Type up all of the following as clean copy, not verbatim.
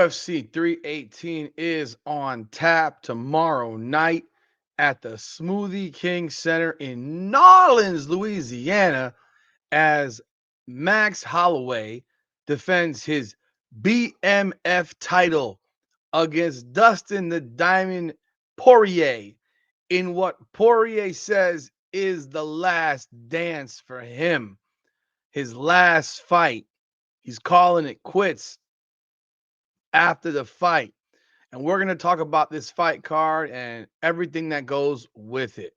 UFC 318 is on tap tomorrow night at the Smoothie King Center in Nolens, Louisiana, as Max Holloway defends his BMF title against Dustin the Diamond Poirier in what Poirier says is the last dance for him, his last fight. He's calling it quits after the fight. And we're going to talk about this fight card and everything that goes with it.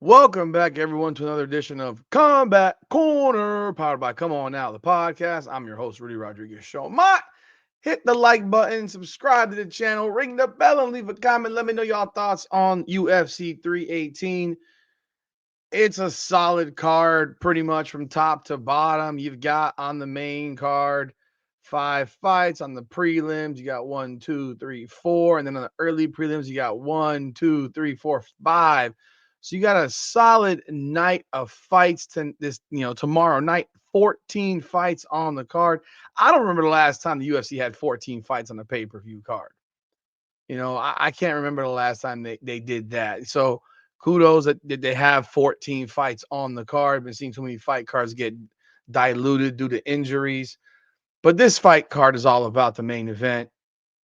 Welcome back, everyone, to another edition of Combat Corner, powered by Come On Now, the podcast. I'm your host, Rudy Rodriguez Show. Hit the like button, subscribe to the channel, ring the bell, and leave a comment. Let me know y'all thoughts on UFC 318. It's a solid card, pretty much from top to bottom. You've got on the main card 5 fights. On the prelims, you got 1, 2, 3, 4. And then on the early prelims, you got 1, 2, 3, 4, 5. So you got a solid night of fights tomorrow night. 14 fights on the card. I don't remember the last time the UFC had 14 fights on the pay-per-view card. I can't remember the last time they did that. So kudos that they have 14 fights on the card. Been seeing too many fight cards get diluted due to injuries. But this fight card is all about the main event.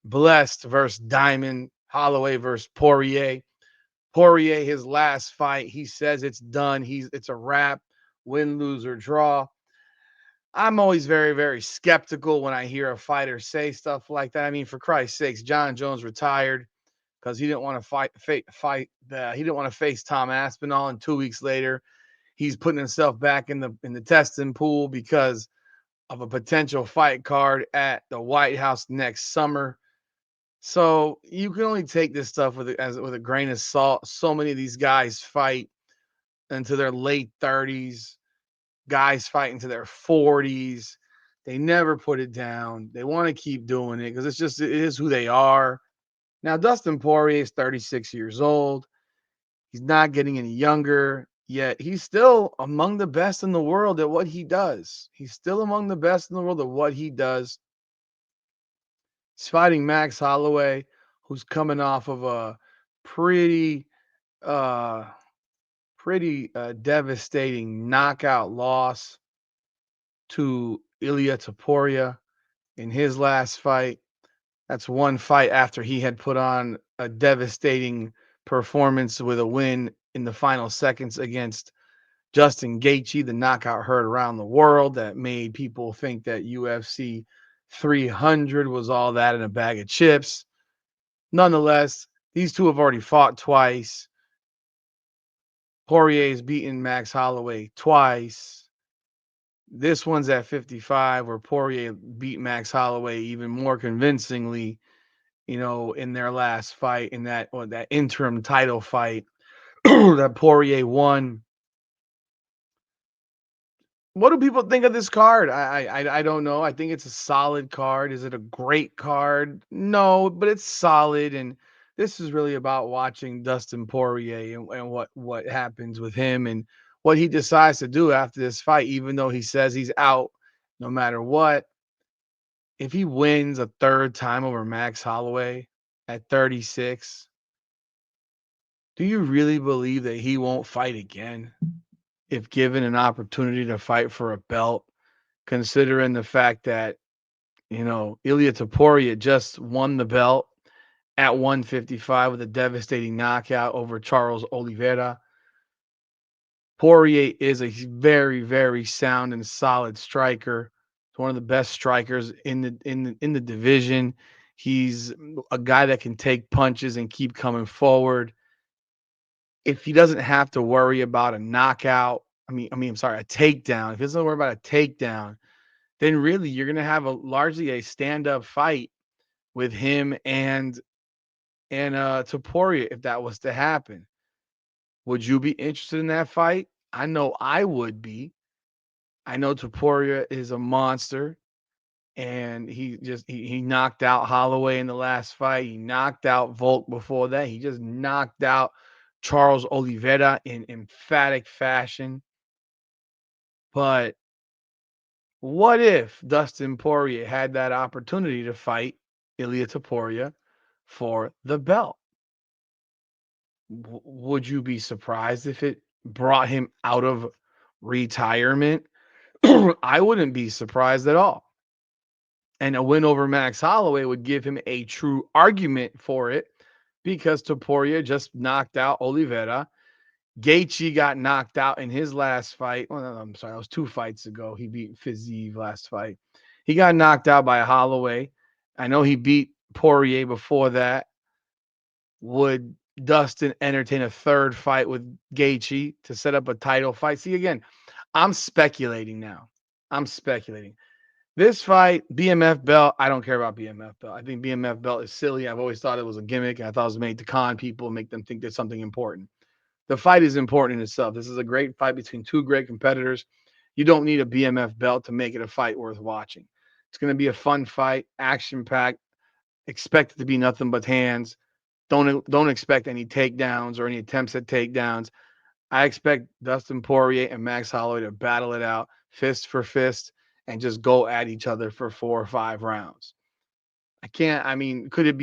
Blessed versus Diamond, Holloway versus Poirier. Poirier, his last fight, he says it's done. It's a wrap, win, lose, or draw. I'm always very, very skeptical when I hear a fighter say stuff like that. I mean, for Christ's sakes, John Jones retired because he didn't want to he didn't want to face Tom Aspinall, and 2 weeks later, he's putting himself back in the testing pool because of a potential fight card at the White House next summer. So you can only take this stuff with a grain of salt. So many of these guys fight into their late 30s, guys fighting to their 40s. They never put it down. They want to keep doing it because it is who they are. Now, Dustin Poirier is 36 years old. He's not getting any younger, yet he's still among the best in the world at what he does. He's still among the best in the world at what he does. He's fighting Max Holloway, who's coming off of a pretty, uh, devastating knockout loss to Ilia Topuria in his last fight. That's one fight after he had put on a devastating performance with a win in the final seconds against Justin Gaethje, the knockout heard around the world that made people think that UFC 300 was all that in a bag of chips. Nonetheless, these two have already fought twice. Poirier's beaten Max Holloway twice. This one's at 55, where Poirier beat Max Holloway even more convincingly, in their last fight, in that interim title fight that Poirier won. What do people think of this card? I don't know. I think it's a solid card. Is it a great card? No, but it's solid. And this is really about watching Dustin Poirier and what happens with him and what he decides to do after this fight, even though he says he's out no matter what. If he wins a third time over Max Holloway at 36, do you really believe that he won't fight again if given an opportunity to fight for a belt, considering the fact that, Ilia Topuria just won the belt at 155 with a devastating knockout over Charles Oliveira? Poirier is a very, very sound and solid striker. He's one of the best strikers in the division. He's a guy that can take punches and keep coming forward. If he doesn't have to worry about a knockout, I'm sorry, a takedown. If he doesn't worry about a takedown, then really you're gonna have largely a stand-up fight with him and Topuria if that was to happen. Would you be interested in that fight? I know I would be. I know Topuria is a monster, and he knocked out Holloway in the last fight. He knocked out Volk before that. He just knocked out Charles Oliveira in emphatic fashion. But What if Dustin Poirier had that opportunity to fight Ilia Topuria for the belt? Would you be surprised if it brought him out of retirement? I wouldn't be surprised at all. And a win over Max Holloway would give him a true argument for it because Topuria just knocked out Oliveira. Gaethje got knocked out in his last fight. Well, no, I'm sorry, that was 2 fights ago. He beat Fiziev last fight. He got knocked out by Holloway. I know he beat Poirier before that. Would Dustin entertain a third fight with Gaethje to set up a title fight? See, again, I'm speculating now. I'm speculating. This fight, BMF belt, I don't care about BMF belt. I think BMF belt is silly. I've always thought it was a gimmick, and I thought it was made to con people and make them think there's something important. The fight is important in itself. This is a great fight between two great competitors. You don't need a BMF belt to make it a fight worth watching. It's going to be a fun fight, action packed. Expect it to be nothing but hands. Don't expect any takedowns or any attempts at takedowns. I expect Dustin Poirier and Max Holloway to battle it out fist for fist and just go at each other for 4 or 5 rounds. I can't. I mean, could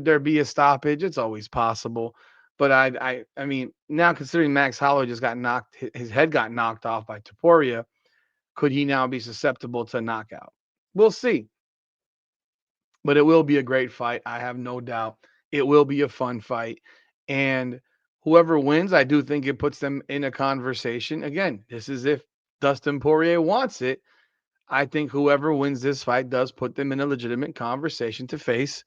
there be a stoppage? It's always possible. But I mean, now considering Max Holloway just got knocked, his head got knocked off by Taporia, could he now be susceptible to knockout? We'll see. But it will be a great fight. I have no doubt. It will be a fun fight. And whoever wins, I do think it puts them in a conversation. Again, this is if Dustin Poirier wants it. I think whoever wins this fight does put them in a legitimate conversation to face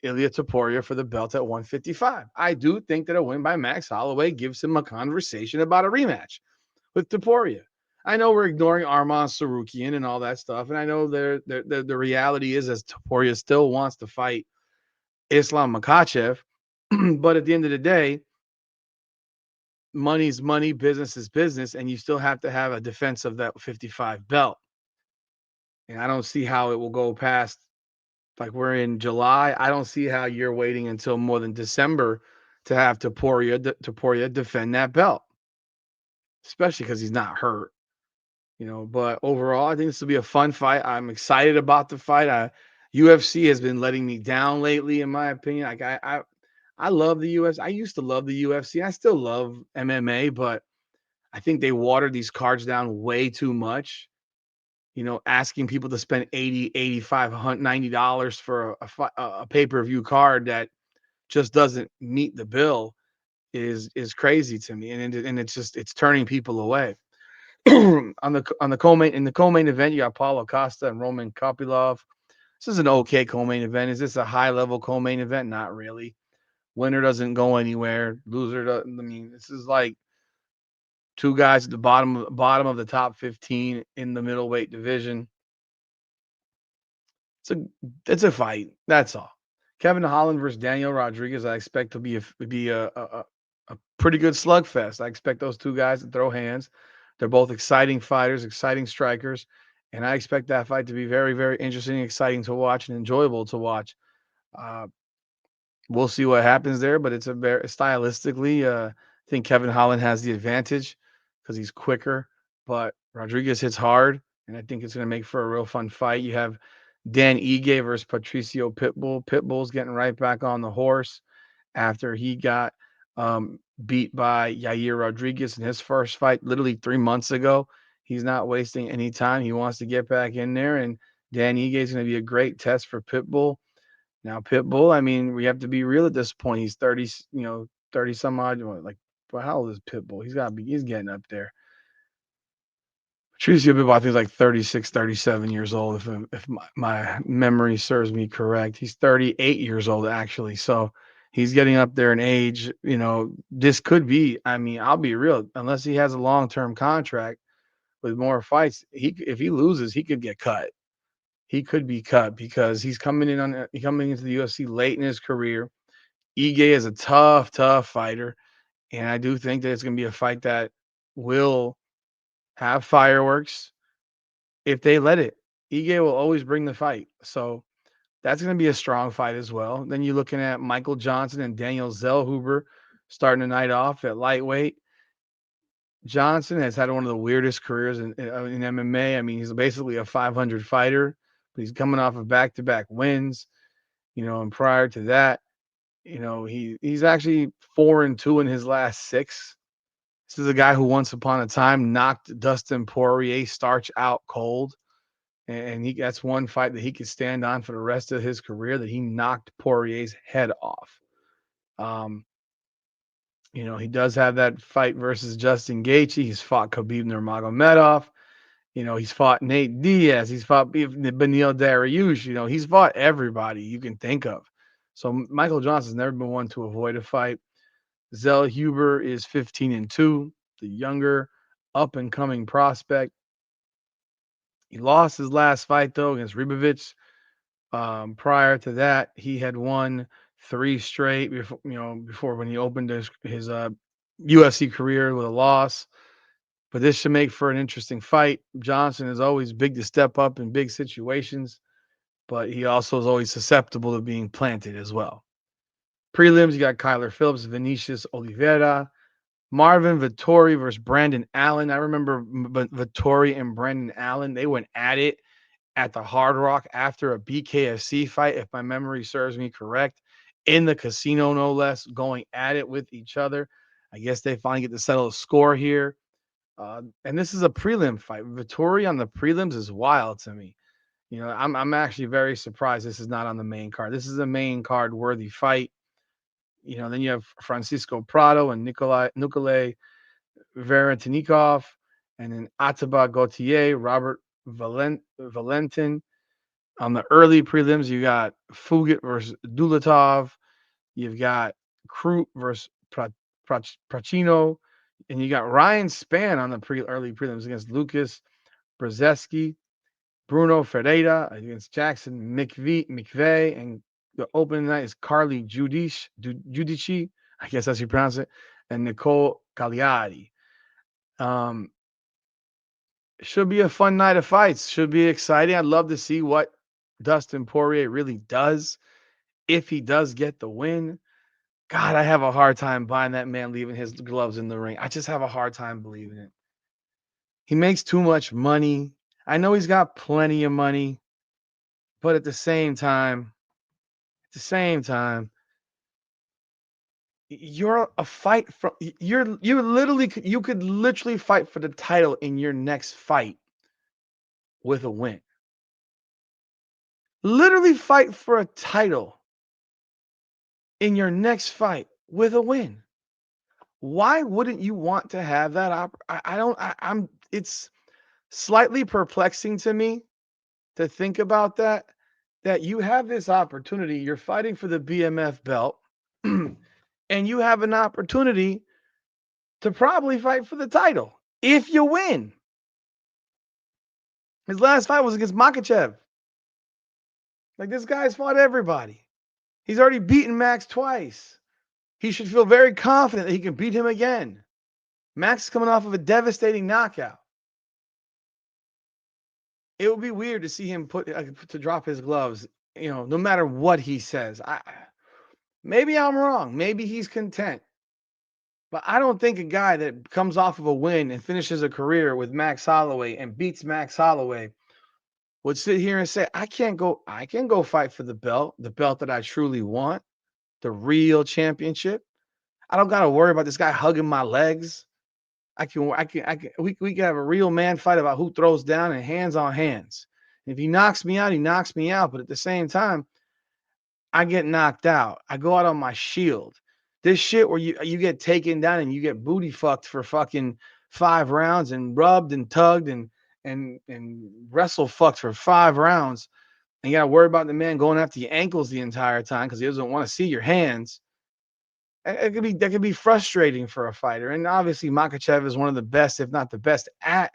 Ilia Topuria for the belt at 155. I do think that a win by Max Holloway gives him a conversation about a rematch with Topuria. I know we're ignoring Arman Sarukian and all that stuff, and I know the reality is as Topuria still wants to fight Islam Makhachev, but at the end of the day, money's money, business is business, and you still have to have a defense of that 55 belt. And I don't see how it will go past, like, we're in July. I don't see how you're waiting until more than December to have Topuria defend that belt, especially because he's not hurt. But overall, I think this will be a fun fight. I'm excited about the fight. UFC has been letting me down lately, in my opinion. Like I love the UFC. I used to love the UFC. I still love MMA, but I think they watered these cards down way too much. Asking people to spend 80, 85, $90 for a pay-per-view card that just doesn't meet the bill is crazy to me, and it's turning people away. On the co-main in the co-main event, you got Paulo Costa and Roman Kopylov. This is an okay co-main event. Is this a high-level co-main event? Not really. Winner doesn't go anywhere. Loser doesn't. I mean, this is like two guys at the bottom of the top 15 in the middleweight division. It's a it's a fight. That's all. Kevin Holland versus Daniel Rodriguez. I expect to be a pretty good slugfest. I expect those two guys to throw hands. They're both exciting fighters, exciting strikers, and I expect that fight to be very, very interesting, exciting to watch, and enjoyable to watch. Uh, we'll see what happens there, but it's a very stylistically. I think Kevin Holland has the advantage because he's quicker, but Rodriguez hits hard, and I think it's going to make for a real fun fight. You have Dan Ige versus Patricio Pitbull. Pitbull's getting right back on the horse after he got beat by Yair Rodriguez in his first fight literally 3 months ago. He's not wasting any time. He wants to get back in there, and Dan Ige is going to be a great test for Pitbull. Now, Pitbull, I mean, we have to be real at this point. He's 30, 30 some odd. Like, well, how old is Pitbull? He's getting up there. Patricio Pitbull, I think, is like 36, 37 years old, if my memory serves me correct. He's 38 years old, actually. So he's getting up there in age. This could be, I mean, I'll be real, unless he has a long term contract with more fights, if he loses, he could get cut. He could be cut because he's coming into the UFC late in his career. Ige is a tough, tough fighter, and I do think that it's going to be a fight that will have fireworks if they let it. Ige will always bring the fight, so that's going to be a strong fight as well. Then you're looking at Michael Johnson and Daniel Zellhuber starting the night off at lightweight. Johnson has had one of the weirdest careers in MMA. I mean, he's basically a 500 fighter, but he's coming off of back-to-back wins. And prior to that, he's actually 4-2 in his last six. This is a guy who once upon a time knocked Dustin Poirier starch out cold. And that's one fight that he could stand on for the rest of his career, that he knocked Poirier's head off. Um, he does have that fight versus Justin Gaethje. He's fought Khabib Nurmagomedov. He's fought Nate Diaz. He's fought Beneil Dariush. He's fought everybody you can think of. So Michael Johnson's never been one to avoid a fight. Zell Huber is 15-2, the younger up and coming prospect. He lost his last fight though against Ribovic. Prior to that, he had won 3 straight before when he opened his UFC career with a loss. But this should make for an interesting fight. Johnson is always big to step up in big situations, but he also is always susceptible to being planted as well. Prelims, you got Kyler Phillips, Vinicius Oliveira, Marvin Vettori versus Brandon Allen. I remember Vettori and Brandon Allen, they went at it at the Hard Rock after a BKFC fight, if my memory serves me correct, in the casino, no less, going at it with each other. I guess they finally get to settle a score here. And this is a prelim fight. Vettori on the prelims is wild to me. I'm actually very surprised this is not on the main card. This is a main card worthy fight. Then you have Francisco Prado and Nikolay Varentikov, and then Ataba Gautier, Robert Valentin. On the early prelims, you got Fugit versus Dulatov. You've got Krut versus Prachino. And you got Ryan Spann on the early prelims against Lucas Brzezinski, Bruno Ferreira against Jackson McVeigh, and the opening night is Carly Giudici, I guess that's how you pronounce it, and Nicole Cagliari. Should be a fun night of fights. Should be exciting. I'd love to see what Dustin Poirier really does if he does get the win. God, I have a hard time buying that man leaving his gloves in the ring. I just have a hard time believing it. He makes too much money. I know he's got plenty of money, but at the same time, you're a fight from you could literally fight for the title in your next fight with a win. Literally fight for a title in your next fight with a win. Why wouldn't you want to have that I'm it's slightly perplexing to me to think about that you have this opportunity, you're fighting for the BMF belt, and you have an opportunity to probably fight for the title if you win. His last fight was against Makachev. Like, this guy's fought everybody. He's already beaten Max twice. He should feel very confident that he can beat him again. Max is coming off of a devastating knockout. It would be weird to see him to drop his gloves, no matter what he says. Maybe I'm wrong. Maybe he's content. But I don't think a guy that comes off of a win and finishes a career with Max Holloway and beats Max Holloway would sit here and say, I can go fight for the belt that I truly want, the real championship. I don't got to worry about this guy hugging my legs. We can have a real man fight about who throws down and hands on hands. If he knocks me out, he knocks me out. But at the same time, I get knocked out. I go out on my shield. This shit where you get taken down and you get booty fucked for fucking 5 rounds and rubbed and tugged and wrestle fucked for 5 rounds. And you got to worry about the man going after your ankles the entire time because he doesn't want to see your hands. That could be frustrating for a fighter. And obviously Makachev is one of the best, if not the best, at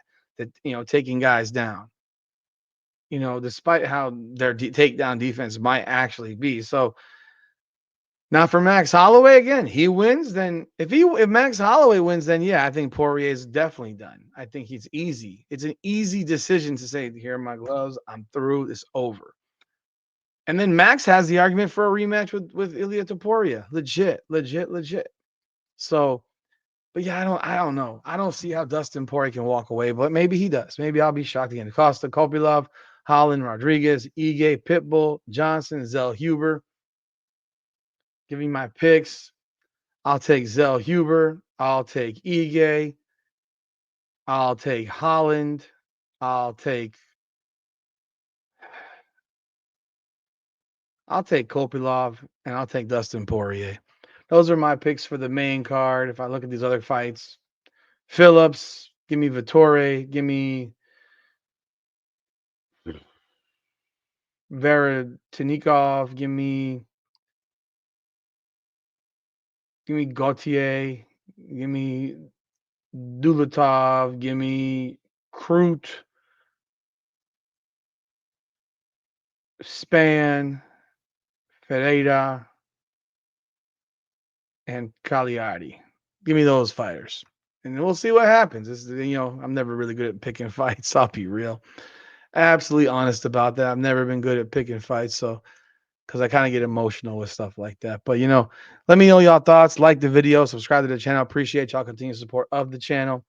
taking guys down. Despite how their takedown defense might actually be. So now for Max Holloway, again, he wins. Then if Max Holloway wins, then yeah, I think Poirier is definitely done. I think he's easy. It's an easy decision to say, here are my gloves. I'm through. It's over. And then Max has the argument for a rematch with Ilia Topuria. Legit. So But yeah, I don't know. I don't see how Dustin Poirier can walk away, but maybe he does. Maybe I'll be shocked again. Costa, Kopilov, Holland, Rodriguez, Ige, Pitbull, Johnson, Zell Huber. Give me my picks. I'll take Zell Huber. I'll take Ige. I'll take Holland. I'll take Kopilov, and I'll take Dustin Poirier. Those are my picks for the main card. If I look at these other fights, Phillips, give me Vittori, give me Veretinikov, give me Gautier, give me Dulatov, give me Krut, Span, Ferreira, and Cagliari. Give me those fighters. And we'll see what happens. I'm never really good at picking fights. I'll be real. Absolutely honest about that. I've never been good at picking fights. So, because I kind of get emotional with stuff like that. But, let me know y'all thoughts. Like the video, subscribe to the channel. Appreciate y'all continued support of the channel.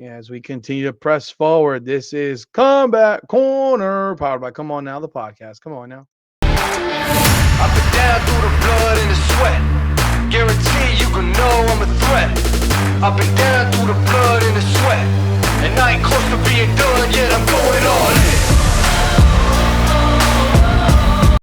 As we continue to press forward, this is Comeback Corner, powered by Come On Now, the podcast. Come on now. Up and down through the blood and the sweat. Guarantee you can know I'm a threat. Up and down.